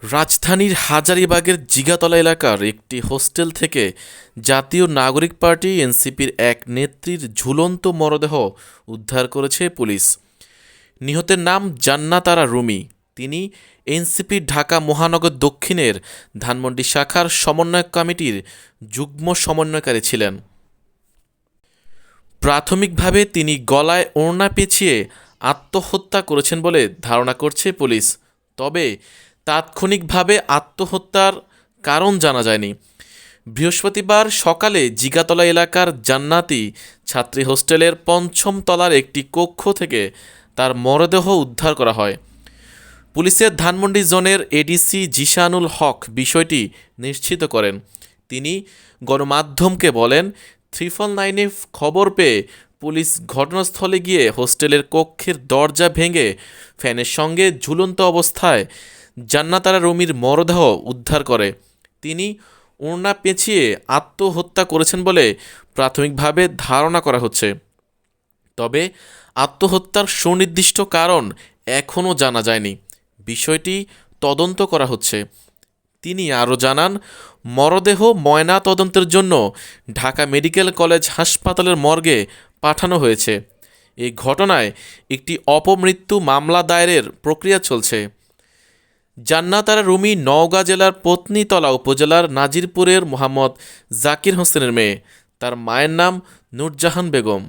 রাজধানীর হাজারীবাগের জিগাতলা এলাকার একটি হোস্টেল থেকে জাতীয় নাগরিক পার্টি এনসিপির এক নেত্রীর ঝুলন্ত মরদেহ উদ্ধার করেছে পুলিশ। নিহতের নাম জান্নাত আরা রুমী। তিনি এনসিপির ঢাকা মহানগর দক্ষিণের ধানমন্ডি শাখার সমন্বয়ক কমিটির যুগ্ম সমন্বয়কারী ছিলেন। প্রাথমিকভাবে তিনি গলায় ওড়না পেঁচিয়ে আত্মহত্যা করেছেন বলে ধারণা করছে পুলিশ। তবে তাৎক্ষণিকভাবে আত্মহত্যার কারণ জানা যায়নি। বৃহস্পতিবার সকালে জিগাতলা এলাকার জান্নাতি ছাত্রী হোস্টেলের ৫ম তলার একটি কক্ষ থেকে তার মরদেহ উদ্ধার করা হয়। পুলিশের ধানমন্ডি জোনের এডিসি জিশানুল হক বিষয়টি নিশ্চিত করেন। তিনি গণমাধ্যমকে বলেন, 999-এ খবর পেয়ে পুলিশ ঘটনাস্থলে গিয়ে হোস্টেলের কক্ষের দরজা ভেঙে ফ্যানের সঙ্গে ঝুলন্ত অবস্থায় জান্নাত আরা রুমীর মরদেহ উদ্ধার করে। তিনি ওড়না পেঁচিয়ে আত্মহত্যা করেছেন বলে প্রাথমিকভাবে ধারণা করা হচ্ছে। তবে আত্মহত্যার সুনির্দিষ্ট কারণ এখনও জানা যায়নি। বিষয়টি তদন্ত করা হচ্ছে। তিনি আরও জানান, মরদেহ ময়না তদন্তের জন্য ঢাকা মেডিকেল কলেজ হাসপাতালের মর্গে পাঠানো হয়েছে। এই ঘটনায় একটি অপমৃত্যু মামলা দায়েরের প্রক্রিয়া চলছে। জান্নাত আরা রুমী নওগাঁ জেলার পত্নীতলা উপজেলার নাজিরপুরের মোহাম্মদ জাকির হোসেনের মেয়ে। তার মায়ের নাম নূরজাহান বেগম।